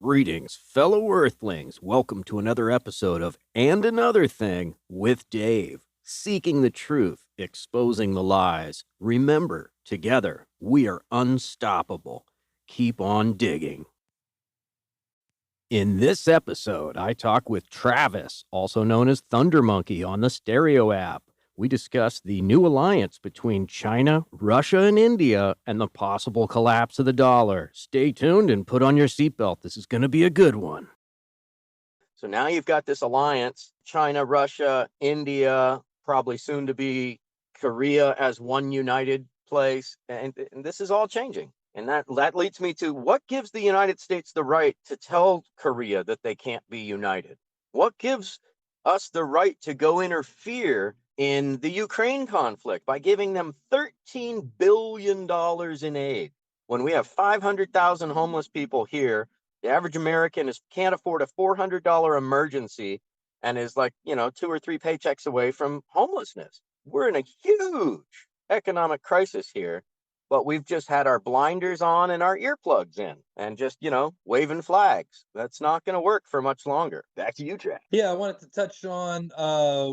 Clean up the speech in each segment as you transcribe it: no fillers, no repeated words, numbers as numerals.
Greetings, fellow Earthlings. Welcome to another episode of And Another Thing with Dave. Seeking the truth, exposing the lies. Remember, together, we are unstoppable. Keep on digging. In this episode, I talk with Travis, also known as Thunder Monkey on the Stereo app. We discuss the new alliance between China, Russia, and India, and the possible collapse of the dollar. Stay tuned and put on your seatbelt. This is going to be a good one. So now you've got this alliance, China, Russia, India, probably soon to be Korea as one united place. And this is all changing. And that leads me to what gives the United States the right to tell Korea that they can't be united? What gives us the right to go interfere in the Ukraine conflict by giving them $13 billion in aid when we have 500,000 homeless people here? The average American can't afford a $400 emergency and is like, 2 or 3 paychecks away from homelessness. We're in a huge economic crisis here, but we've just had our blinders on and our earplugs in and just, waving flags. That's not going to work for much longer. Back to you, Jack. Yeah, I wanted to touch on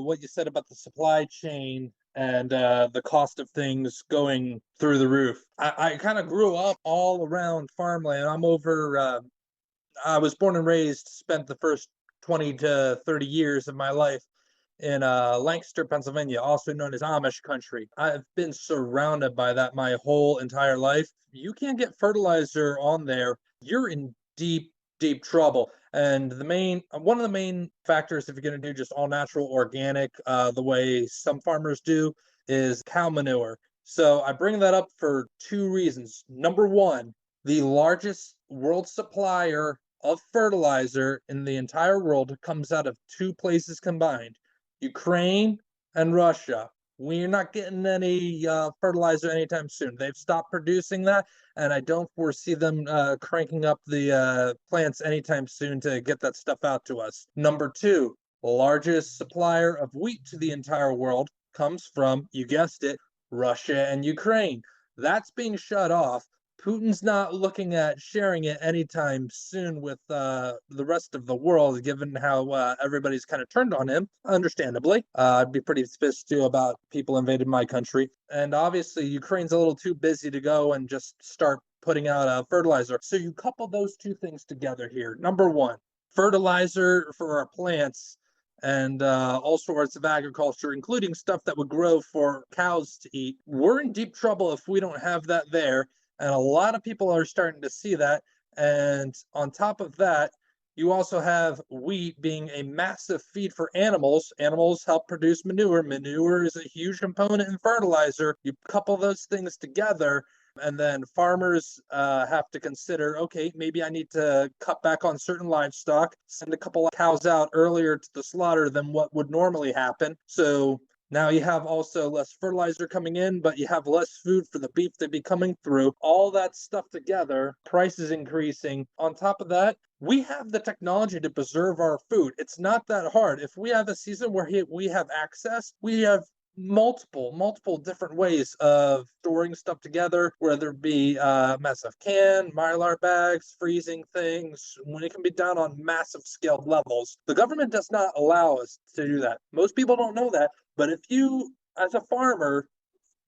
what you said about the supply chain and the cost of things going through the roof. I kind of grew up all around farmland. I was born and raised, spent the first 20 to 30 years of my life in Lancaster, Pennsylvania, also known as Amish country. I've been surrounded by that my whole entire life. You can't get fertilizer on there, you're in deep trouble. And one of the main factors, if you're going to do just all natural organic, the way some farmers do, is cow manure. So I bring that up for 2 reasons. Number one, the largest world supplier of fertilizer in the entire world comes out of 2 places combined: Ukraine and Russia. We're not getting any fertilizer anytime soon. They've stopped producing that, and I don't foresee them cranking up the plants anytime soon to get that stuff out to us. Number 2, the largest supplier of wheat to the entire world comes from, you guessed it, Russia and Ukraine. That's being shut off. Putin's not looking at sharing it anytime soon with the rest of the world, given how everybody's kind of turned on him, understandably. I'd be pretty pissed too about people invading my country. And obviously, Ukraine's a little too busy to go and just start putting out fertilizer. So you couple those 2 things together here. Number one, fertilizer for our plants and all sorts of agriculture, including stuff that would grow for cows to eat. We're in deep trouble if we don't have that there. And a lot of people are starting to see that. And on top of that, you also have wheat being a massive feed for animals. Animals help produce manure. Manure is a huge component in fertilizer. You couple those things together, and then farmers have to consider, okay, maybe I need to cut back on certain livestock, send a couple of cows out earlier to the slaughter than what would normally happen. So now you have also less fertilizer coming in, but you have less food for the beef to be coming through. All that stuff together, prices increasing. On top of that, we have the technology to preserve our food. It's not that hard. If we have a season where we have access, we have multiple different ways of storing stuff together, whether it be massive can, Mylar bags, freezing things, when it can be done on massive scale levels. The government does not allow us to do that. Most people don't know that, but if you, as a farmer,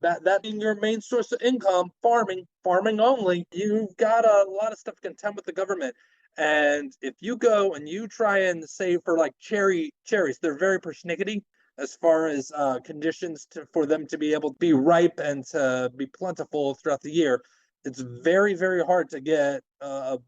that being your main source of income, farming only, you've got a lot of stuff to contend with the government. And if you go and you try and say for like cherries, they're very persnickety as far as conditions for them to be able to be ripe and to be plentiful throughout the year. It's very hard to get a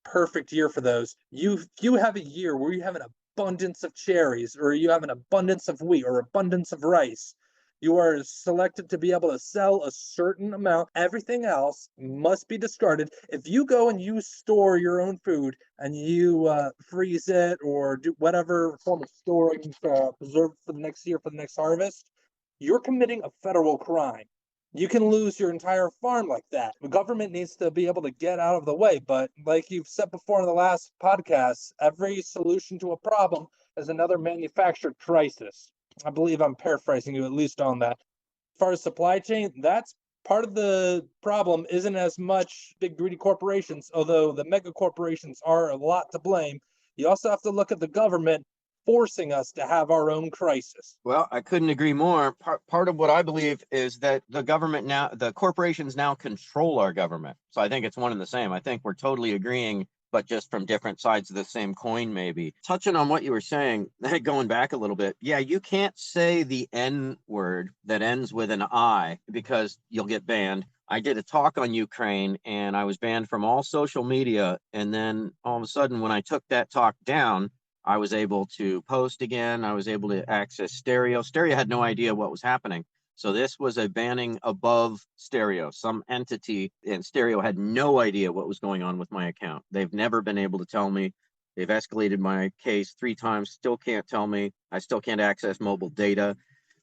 perfect year for those. You have a year where you have an abundance of cherries, or you have an abundance of wheat, or abundance of rice. You are selected to be able to sell a certain amount. Everything else must be discarded. If you go and you store your own food and you freeze it or do whatever form of storage to preserve for the next year, for the next harvest, you're committing a federal crime. You can lose your entire farm like that. The government needs to be able to get out of the way. But like you've said before in the last podcast, every solution to a problem is another manufactured crisis. I believe I'm paraphrasing you at least on that. As far as supply chain, that's part of the problem isn't as much big greedy corporations, although the mega corporations are a lot to blame. You also have to look at the government forcing us to have our own crisis. Well, I couldn't agree more. Part of what I believe is that the corporations now control our government. So I think it's one and the same. I think we're totally agreeing, but just from different sides of the same coin, maybe. Touching on what you were saying, going back a little bit, yeah, you can't say the N word that ends with an I because you'll get banned. I did a talk on Ukraine and I was banned from all social media. And then all of a sudden, when I took that talk down, I was able to post again. I was able to access Stereo. Stereo had no idea what was happening. So this was a banning above Stereo. Some entity in Stereo had no idea what was going on with my account. They've never been able to tell me. They've escalated my case 3 times, still can't tell me. I still can't access mobile data.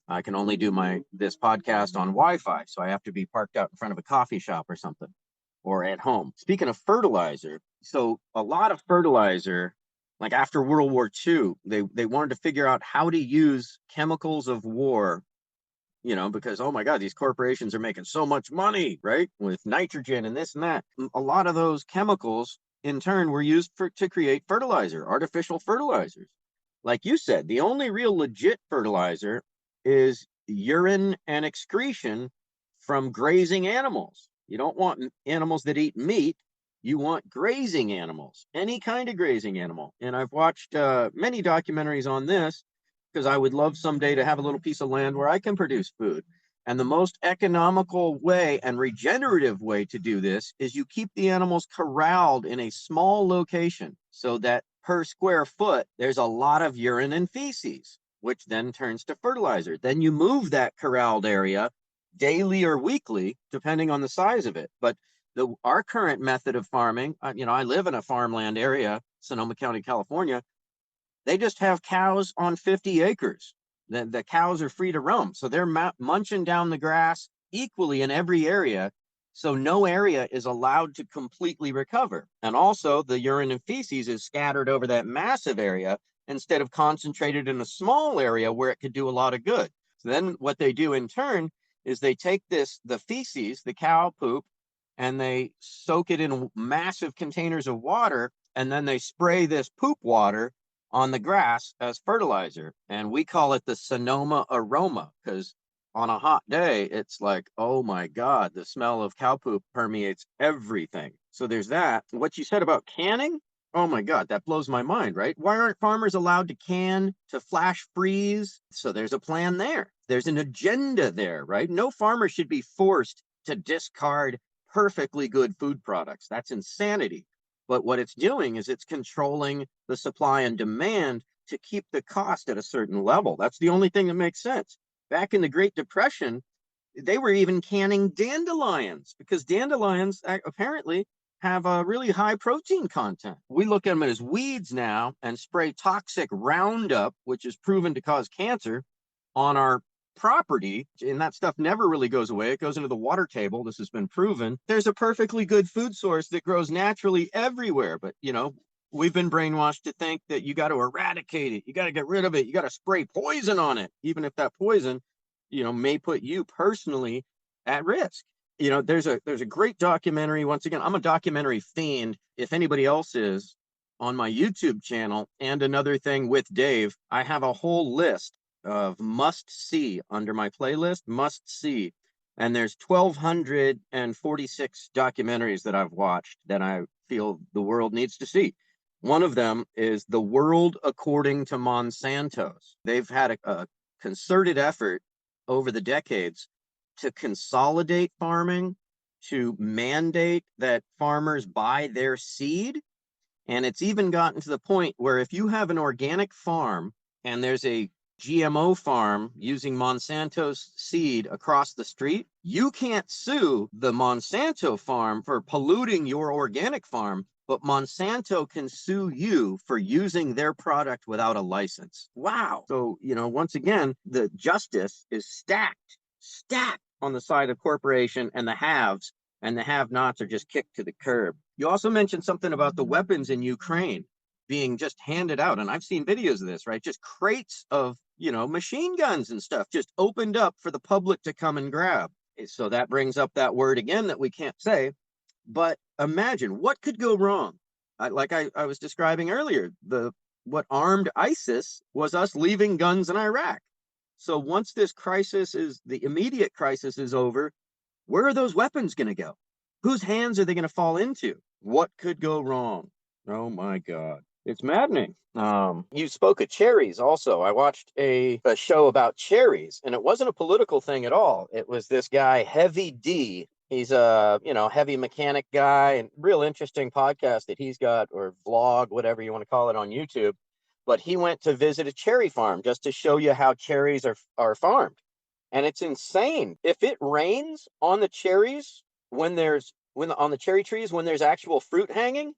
I can only do this podcast on Wi-Fi. So I have to be parked out in front of a coffee shop or something, or at home. Speaking of fertilizer, so a lot of fertilizer, like after World War II, they wanted to figure out how to use chemicals of war, because, oh my God, these corporations are making so much money, right? With nitrogen and this and that. A lot of those chemicals, in turn, were used to create fertilizer, artificial fertilizers. Like you said, the only real legit fertilizer is urine and excretion from grazing animals. You don't want animals that eat meat. You want grazing animals, any kind of grazing animal. And I've watched many documentaries on this because I would love someday to have a little piece of land where I can produce food. And the most economical way and regenerative way to do this is you keep the animals corralled in a small location so that per square foot, there's a lot of urine and feces, which then turns to fertilizer. Then you move that corralled area daily or weekly, depending on the size of it. But our current method of farming, I live in a farmland area, Sonoma County, California. They just have cows on 50 acres. The cows are free to roam. So they're munching down the grass equally in every area. So no area is allowed to completely recover. And also the urine and feces is scattered over that massive area instead of concentrated in a small area where it could do a lot of good. So then what they do in turn is they take the feces, the cow poop, and they soak it in massive containers of water, and then they spray this poop water on the grass as fertilizer. And we call it the Sonoma aroma because on a hot day, it's like, oh my God, the smell of cow poop permeates everything. So there's that. What you said about canning, oh my God, that blows my mind, right? Why aren't farmers allowed to can, to flash freeze? So there's a plan there. There's an agenda there, right? No farmer should be forced to discard perfectly good food products. That's insanity. But what it's doing is it's controlling the supply and demand to keep the cost at a certain level. That's the only thing that makes sense. Back in the Great Depression, they were even canning dandelions because dandelions apparently have a really high protein content. We look at them as weeds now and spray toxic Roundup, which is proven to cause cancer, on our property, and that stuff never really goes away. It goes into the water table. This has been proven. There's a perfectly good food source that grows naturally everywhere, but we've been brainwashed to think that you got to eradicate it, you got to get rid of it, you got to spray poison on it, even if that poison may put you personally at risk. There's a great documentary. Once again, I'm a documentary fiend. If anybody else is, on my YouTube channel, and another thing with Dave, I have a whole list of must see under my playlist, must see. And there's 1,246 documentaries that I've watched that I feel the world needs to see. One of them is The World According to Monsanto's. They've had a concerted effort over the decades to consolidate farming, to mandate that farmers buy their seed. And it's even gotten to the point where if you have an organic farm and there's a GMO farm using Monsanto's seed across the street, you can't sue the Monsanto farm for polluting your organic farm, but Monsanto can sue you for using their product without a license. Wow. So, once again, the justice is stacked on the side of corporation and the haves, and the have-nots are just kicked to the curb. You also mentioned something about the weapons in Ukraine being just handed out. And I've seen videos of this, right? Just crates of, machine guns and stuff just opened up for the public to come and grab. So that brings up that word again that we can't say. But imagine what could go wrong. I was describing earlier, what armed ISIS was us leaving guns in Iraq. So once the immediate crisis is over, where are those weapons going to go? Whose hands are they going to fall into? What could go wrong? Oh my God. It's maddening. You spoke of cherries also. I watched a show about cherries, and it wasn't a political thing at all. It was this guy, Heavy D. He's a, heavy mechanic guy, and real interesting podcast that he's got, or vlog, whatever you want to call it, on YouTube. But he went to visit a cherry farm just to show you how cherries are farmed. And it's insane. If it rains on the cherries on the cherry trees when there's actual fruit hanging,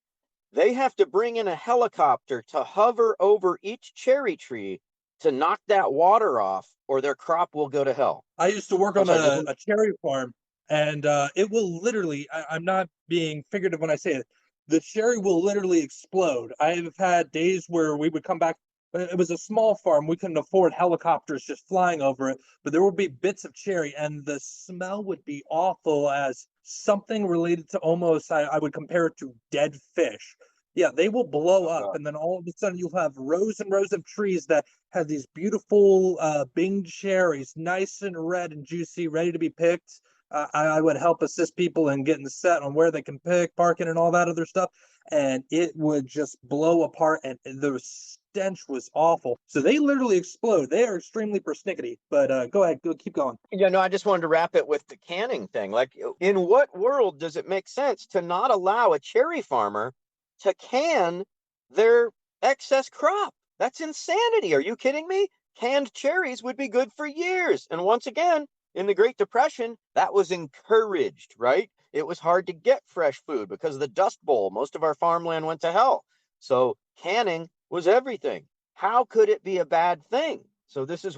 they have to bring in a helicopter to hover over each cherry tree to knock that water off, or their crop will go to hell. I used to work on a cherry farm, and it will literally, I'm not being figurative when I say it, the cherry will literally explode. I've had days where we would come back. It was a small farm. We couldn't afford helicopters just flying over it, but there would be bits of cherry, and the smell would be awful, as something related to almost, I would compare it to dead fish. Yeah, they will blow up, and then all of a sudden you'll have rows and rows of trees that have these beautiful Bing cherries, nice and red and juicy, ready to be picked. I would help assist people in getting set on where they can pick, parking, and all that other stuff. And it would just blow apart, and the stench was awful. So they literally explode. They are extremely persnickety. But go ahead, keep going. Yeah, no, I just wanted to wrap it with the canning thing. Like, in what world does it make sense to not allow a cherry farmer to can their excess crop? That's insanity. Are you kidding me? Canned cherries would be good for years. And once again, in the Great Depression, that was encouraged, right? It was hard to get fresh food because of the Dust Bowl. Most of our farmland went to hell. So canning was everything. How could it be a bad thing? So this is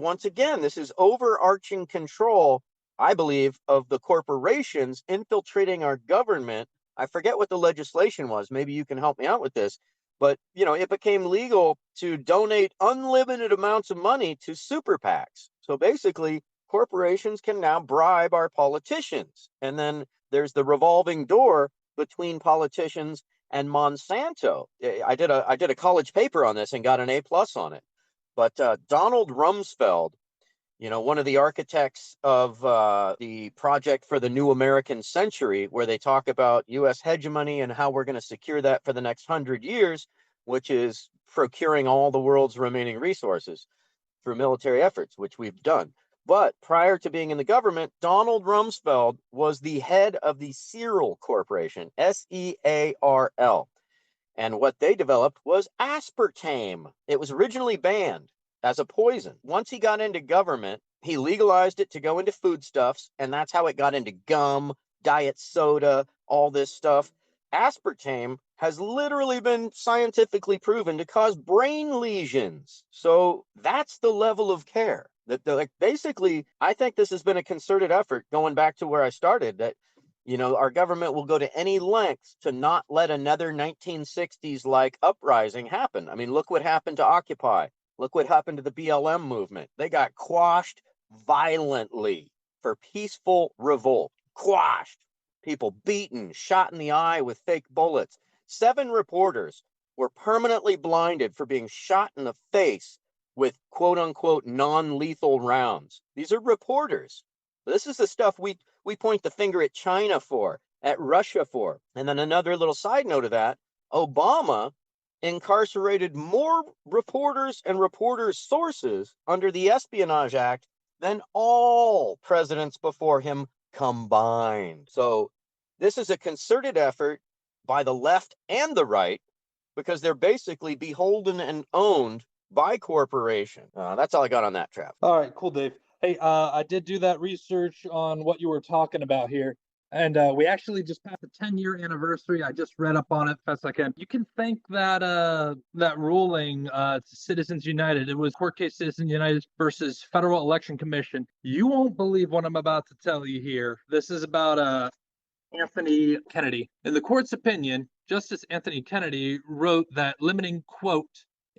overarching control, I believe, of the corporations infiltrating our government. I forget what the legislation was. Maybe you can help me out with this. But, it became legal to donate unlimited amounts of money to super PACs. So basically, corporations can now bribe our politicians. And then there's the revolving door between politicians and Monsanto. I did a college paper on this and got an A+ on it. But Donald Rumsfeld, one of the architects of the project for the New American Century, where they talk about U.S. hegemony and how we're going to secure that for the next 100 years, which is procuring all the world's remaining resources through military efforts, which we've done. But prior to being in the government, Donald Rumsfeld was the head of the Searle Corporation, SEARL. And what they developed was aspartame. It was originally banned as a poison. Once he got into government, he legalized it to go into foodstuffs, and that's how it got into gum, diet soda, all this stuff. Aspartame has literally been scientifically proven to cause brain lesions. So that's the level of care. Basically, I think this has been a concerted effort, going back to where I started, that, our government will go to any lengths to not let another 1960s-like uprising happen. I mean, look what happened to Occupy. Look what happened to the BLM movement. They got quashed violently for peaceful revolt. Quashed. People beaten, shot in the eye with fake bullets. 7 reporters were permanently blinded for being shot in the face with quote-unquote non-lethal rounds. These are reporters. This is the stuff we point the finger at China for, at Russia for. And then another little side note of that, Obama incarcerated more reporters and reporters' sources under the Espionage Act than all presidents before him combined. So this is a concerted effort by the left and the right, because they're basically beholden and owned by corporation. That's all I got on that, Trav. All right, cool, Dave. Hey, I did do that research on what you were talking about here. And we actually just passed the 10-year anniversary. I just read up on it fast I can. You can thank that ruling to Citizens United. It was court case Citizens United versus Federal Election Commission. You won't believe what I'm about to tell you here. This is about Anthony Kennedy. In the court's opinion, Justice Anthony Kennedy wrote that limiting, quote,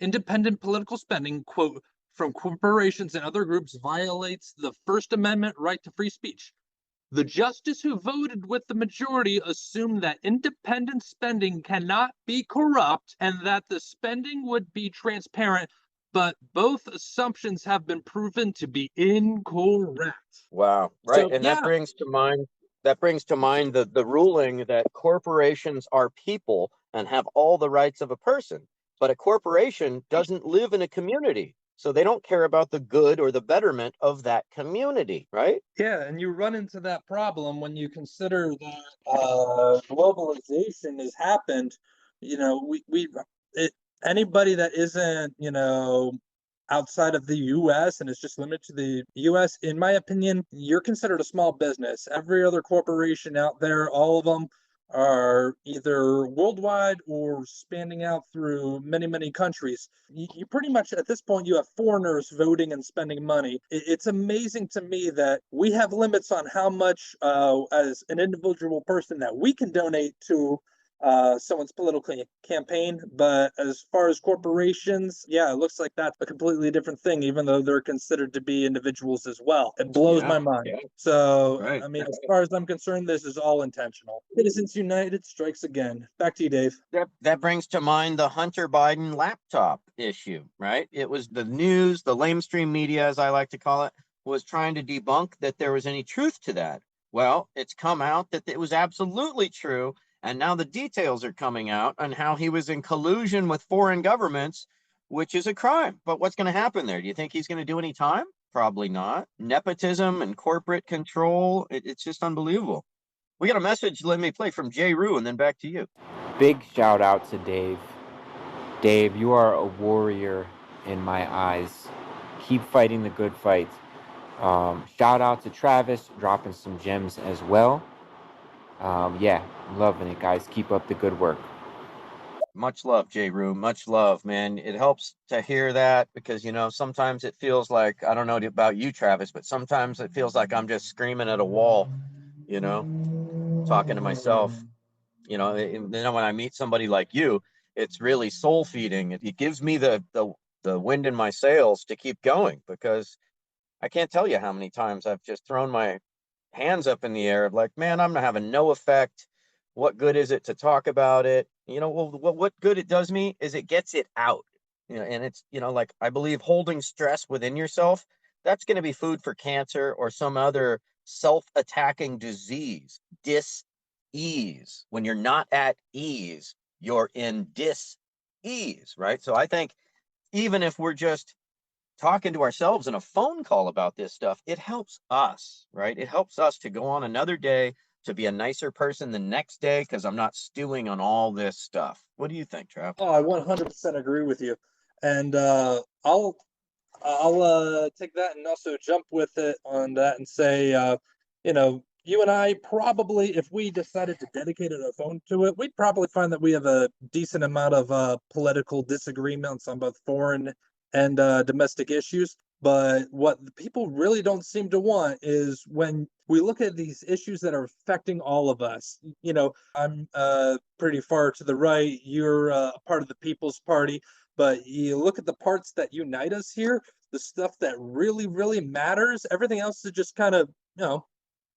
independent political spending, quote, from corporations and other groups violates the First Amendment right to free speech. The justice who voted with the majority assumed that independent spending cannot be corrupt and that the spending would be transparent, but both assumptions have been proven to be incorrect. Wow. Right. So, And yeah, that brings to mind the ruling that corporations are people and have all the rights of a person. But a corporation doesn't live in a community. So they don't care about the good or the betterment of that community, right? Yeah, and you run into that problem when you consider that globalization has happened. You know, it, anybody that isn't, outside of the US and is just limited to the US, in my opinion, you're considered a small business. Every other corporation out there, all of them are either worldwide or spanning out through many, many countries. You pretty much, at this point, you have foreigners voting and spending money. It's amazing to me that we have limits on how much, as an individual person, that we can donate to someone's political campaign. But as far as corporations, yeah, it looks like that's a completely different thing, even though they're considered to be individuals as well. It blows my mind. Yeah. So, Right. I mean, as far as I'm concerned, this is all intentional. Citizens United strikes again. Back to you, Dave. That brings to mind the Hunter Biden laptop issue, right? It was the news, the lamestream media, as I like to call it, was trying to debunk that there was any truth to that. Well, it's come out that it was absolutely true. And now the details are coming out on how he was in collusion with foreign governments, which is a crime. But what's going to happen there? Do you think he's going to do any time? Probably not. Nepotism and corporate control, it's just unbelievable. We got a message, let me play, from Jay Rue, and then back to you. Big shout out to Dave. Dave, you are a warrior in my eyes. Keep fighting the good fight. Shout out to Travis, dropping some gems as well. Yeah, loving it, guys. Keep up the good work. Much love, Jay Rue. Much love, man. It helps to hear that because, sometimes it feels like, I don't know about you, Travis, but sometimes it feels like I'm just screaming at a wall, talking to myself. And then when I meet somebody like you, it's really soul feeding. It gives me the wind in my sails to keep going because I can't tell you how many times I've just thrown my hands up in the air of like, man, I'm having no effect. What good is it to talk about it? Well, what good it does me is it gets it out. And it's, like I believe holding stress within yourself, that's going to be food for cancer or some other self-attacking disease. Dis-ease. When you're not at ease, you're in dis-ease, right? So I think even if we're just talking to ourselves in a phone call about this stuff, it helps us, right? It helps us to go on another day to be a nicer person the next day because I'm not stewing on all this stuff. What do you think, Trav? Oh, I 100% agree with you. And I'll take that and also jump with it on that and say, you and I probably, if we decided to dedicate a phone to it, we'd probably find that we have a decent amount of political disagreements on both foreign and domestic issues. But what the people really don't seem to want is when we look at these issues that are affecting all of us. I'm pretty far to the right. You're a part of the People's Party. But you look at the parts that unite us here, the stuff that really, really matters, everything else is just kind of,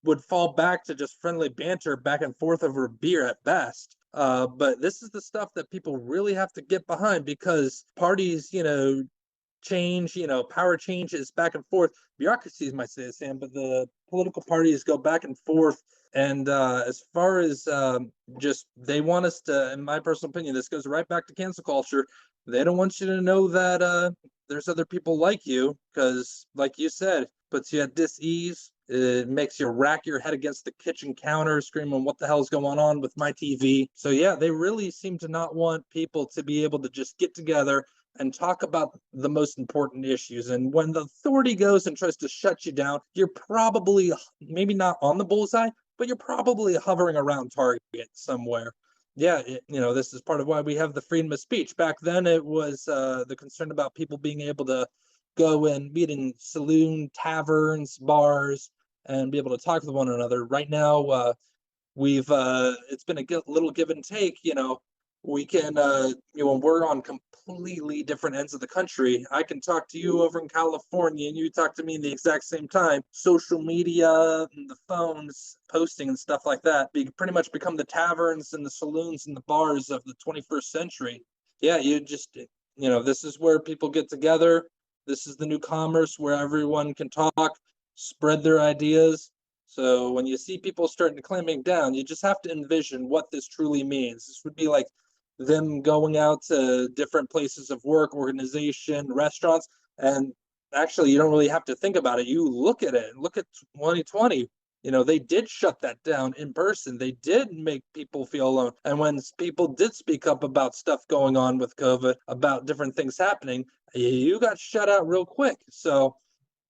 would fall back to just friendly banter back and forth over beer at best. But this is the stuff that people really have to get behind because parties, change, power changes back and forth. Bureaucracies might say the same, but the political parties go back and forth. And as far as just they want us to, in my personal opinion, this goes right back to cancel culture. They don't want you to know that there's other people like you because, like you said, puts you at dis-ease. It makes you rack your head against the kitchen counter, screaming, "What the hell's going on with my TV?" So yeah, they really seem to not want people to be able to just get together and talk about the most important issues. And when the authority goes and tries to shut you down, you're probably maybe not on the bullseye, but you're probably hovering around target somewhere. Yeah, this is part of why we have the freedom of speech. Back then, it was the concern about people being able to go and meet in saloon, taverns, bars, and be able to talk with one another. Right now, we've it's been a little give and take. we can, when we're on completely different ends of the country, I can talk to you over in California and you talk to me in the exact same time. Social media and the phones, posting and stuff like that, pretty much become the taverns and the saloons and the bars of the 21st century. Yeah, this is where people get together. This is the new commerce where everyone can talk, spread their ideas. So when you see people starting to clamping down, you just have to envision what this truly means. This would be like them going out to different places of work, organization, restaurants, and actually you don't really have to think about it. You look at it, look at 2020. They did shut that down in person. They did make people feel alone. And when people did speak up about stuff going on with COVID, about different things happening, you got shut out real quick. So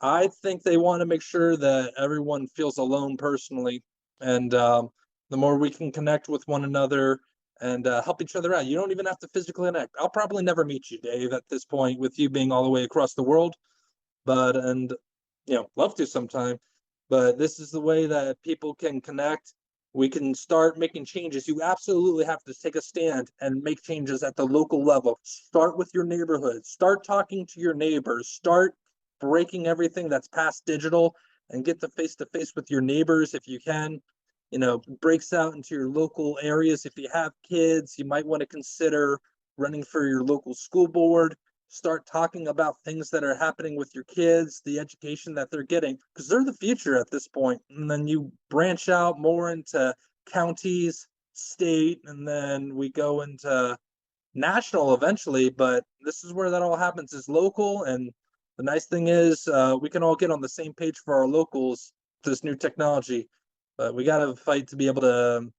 I think they want to make sure that everyone feels alone personally. And the more we can connect with one another and help each other out, you don't even have to physically connect. I'll probably never meet you, Dave, at this point, with you being all the way across the world. And love to sometime. But this is the way that people can connect. We can start making changes. You absolutely have to take a stand and make changes at the local level. Start with your neighborhood. Start talking to your neighbors. Start breaking everything that's past digital and get to face with your neighbors if you can. Breaks out into your local areas. If you have kids, you might want to consider running for your local school board. Start talking about things that are happening with your kids, the education that they're getting, because they're the future at this point. And then you branch out more into counties, state, and then we go into national eventually. But this is where that all happens, is local. And the nice thing is we can all get on the same page for our locals, this new technology. But we got to fight to be able to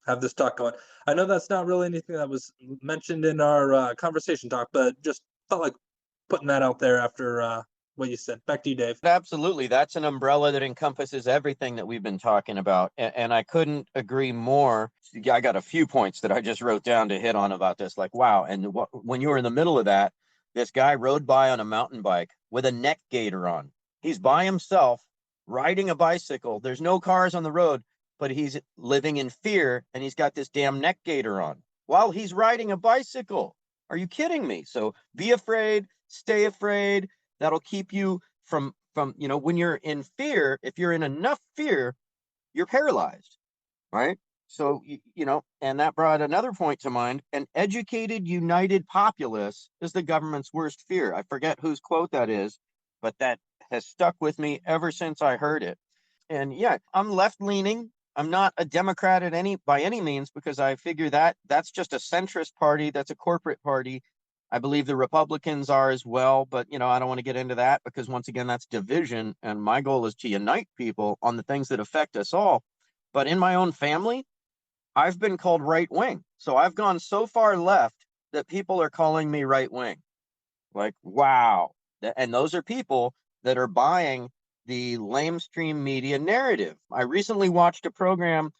have this talk going. I know that's not really anything that was mentioned in our conversation talk, but just felt like putting that out there after what you said. Back to you, Dave. Absolutely. That's an umbrella that encompasses everything that we've been talking about. And I couldn't agree more. I got a few points that I just wrote down to hit on about this. Like, wow. And when you were in the middle of that, this guy rode by on a mountain bike with a neck gaiter on. He's by himself riding a bicycle. There's no cars on the road, but he's living in fear and he's got this damn neck gaiter on while he's riding a bicycle. Are you kidding me? So be afraid, stay afraid. That'll keep you from, when you're in fear, if you're in enough fear, you're paralyzed, right? So, and that brought another point to mind. An educated, united populace is the government's worst fear. I forget whose quote that is, but that has stuck with me ever since I heard it. And yeah, I'm left leaning. I'm not a Democrat by any means, because I figure that that's just a centrist party. That's a corporate party. I believe the Republicans are as well, but I don't want to get into that because once again, that's division. And my goal is to unite people on the things that affect us all. But in my own family, I've been called right wing. So I've gone so far left that people are calling me right wing. Like, wow. And those are people that are buying the lamestream media narrative. I recently watched a program,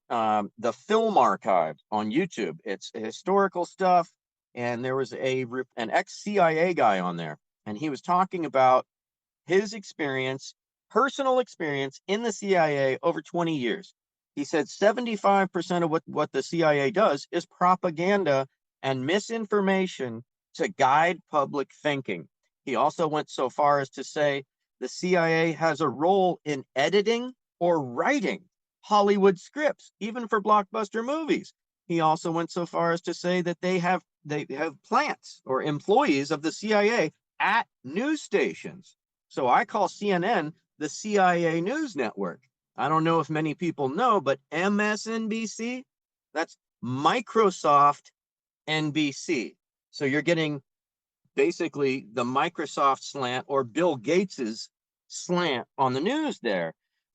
The Film Archive on YouTube. It's historical stuff. And there was an ex-CIA guy on there. And he was talking about his personal experience in the CIA over 20 years. He said 75% of what the CIA does is propaganda and misinformation to guide public thinking. He also went so far as to say the CIA has a role in editing or writing Hollywood scripts, even for blockbuster movies. He also went so far as to say that they have plants or employees of the CIA at news stations. So I call CNN the CIA News Network. I don't know if many people know, but MSNBC, that's Microsoft NBC. So you're getting basically the Microsoft slant or Bill Gates's slant on the news there.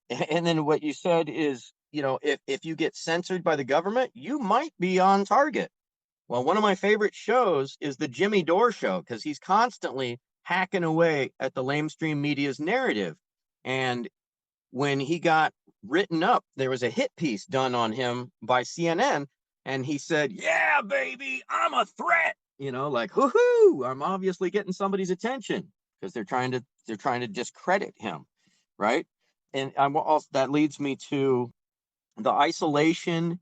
And then what you said is, if you get censored by the government, you might be on target. Well, one of my favorite shows is the Jimmy Dore Show, because he's constantly hacking away at the lamestream media's narrative. And when he got written up, there was a hit piece done on him by CNN, and he said, "Yeah, baby, I'm a threat." Like, hoo-hoo, I'm obviously getting somebody's attention because they're trying to discredit him, right? And that leads me to the isolation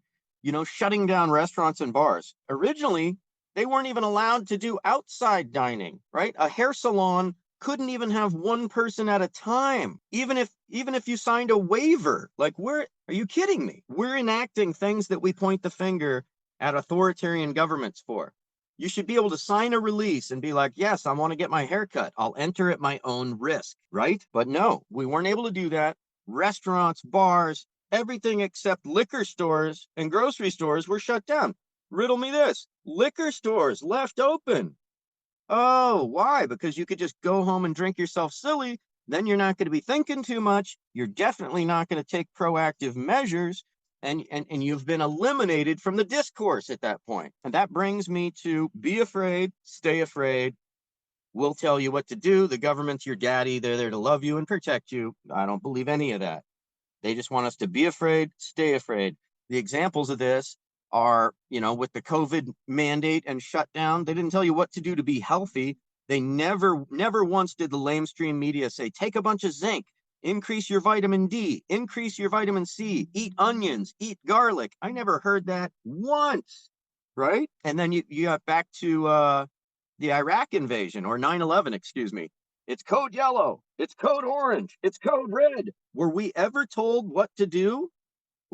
shutting down restaurants and bars. Originally, they weren't even allowed to do outside dining, right? A hair salon couldn't even have one person at a time, even if you signed a waiver. Like, are you kidding me? We're enacting things that we point the finger at authoritarian governments for. You should be able to sign a release and be like, yes, I want to get my hair cut. I'll enter at my own risk, right? But no, we weren't able to do that. Restaurants, bars, everything except liquor stores and grocery stores were shut down. Riddle me this. Liquor stores left open. Oh, why? Because you could just go home and drink yourself silly. Then you're not going to be thinking too much. You're definitely not going to take proactive measures. And you've been eliminated from the discourse at that point. And that brings me to be afraid, stay afraid. We'll tell you what to do. The government's your daddy. They're there to love you and protect you. I don't believe any of that. They just want us to be afraid, stay afraid. The examples of this are, with the COVID mandate and shutdown, they didn't tell you what to do to be healthy. They never once did the lamestream media say, take a bunch of zinc, increase your vitamin D, increase your vitamin C, eat onions, eat garlic. I never heard that once, right? And then you got back to the Iraq invasion, or 9/11, excuse me. It's code yellow, it's code orange, it's code red. Were we ever told what to do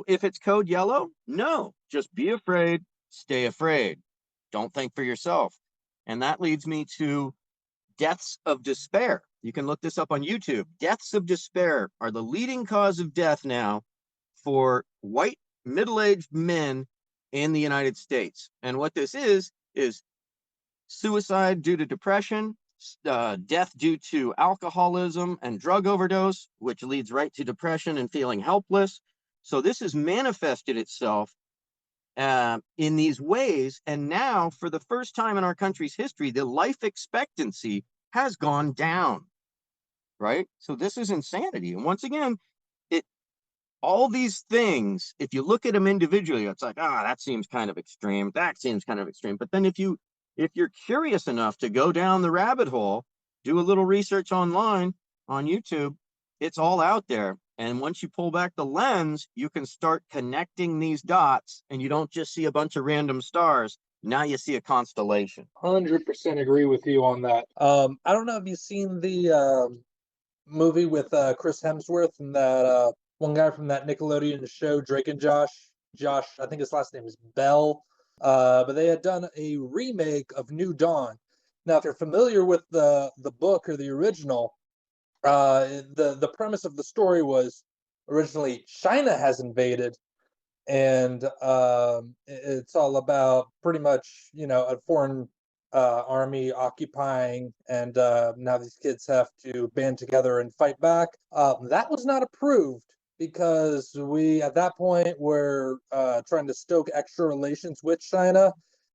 if it's code yellow? No, just be afraid, stay afraid. Don't think for yourself. And that leads me to deaths of despair. You can look this up on YouTube. Deaths of despair are the leading cause of death now for white middle-aged men in the United States. And what this is suicide due to depression, death due to alcoholism and drug overdose, which leads right to depression and feeling helpless. So this has manifested itself in these ways. And now, for the first time in our country's history, the life expectancy has gone down, right? So this is insanity. And once again, all these things, if you look at them individually, it's like, that seems kind of extreme. That seems kind of extreme. But then if you're curious enough to go down the rabbit hole, do a little research online on YouTube, it's all out there. And once you pull back the lens, you can start connecting these dots, and you don't just see a bunch of random stars. Now you see a constellation. 100% agree with you on that. I don't know if you've seen the movie with Chris Hemsworth and that one guy from that Nickelodeon show, Drake and Josh. Josh, I think his last name is Bell. But they had done a remake of New Dawn. Now, if you're familiar with the book or the original, the premise of the story was originally China has invaded, and it's all about pretty much a foreign army occupying, and now these kids have to band together and fight back. That was not approved because we at that point were trying to stoke extra relations with China.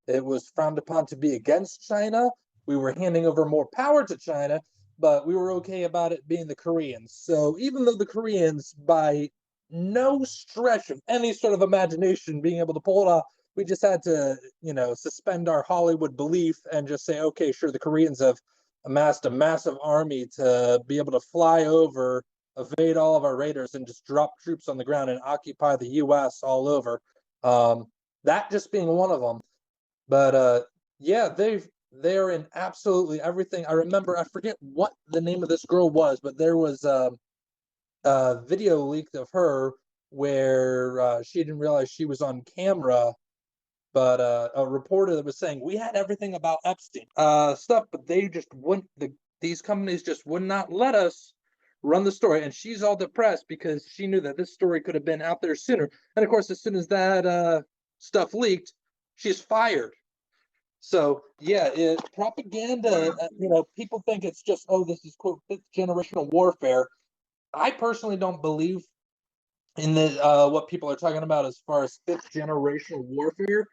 It was frowned upon to be against China. We were handing over more power to China, but we were okay about it being the Koreans. So even though the Koreans, by no stretch of any sort of imagination, being able to pull it off, we just had to, suspend our Hollywood belief and just say, okay, sure, the Koreans have amassed a massive army to be able to fly over, evade all of our raiders, and just drop troops on the ground and occupy the U.S. all over. That just being one of them. But yeah, they're in absolutely everything. I remember, I forget what the name of this girl was, but there was a video leaked of her where she didn't realize she was on camera, but a reporter that was saying, we had everything about Epstein stuff, but they just wouldn't, these companies just would not let us run the story. And she's all depressed because she knew that this story could have been out there sooner. And of course, as soon as that stuff leaked, she's fired. So yeah, propaganda, people think it's just, this is quote fifth generational warfare. I personally don't believe in the what people are talking about as far as fifth generational warfare.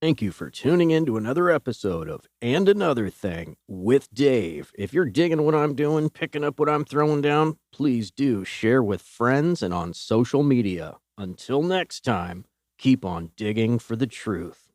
Thank you for tuning in to another episode of And Another Thing with Dave. If you're digging what I'm doing, picking up what I'm throwing down, please do share with friends and on social media. Until next time, keep on digging for the truth.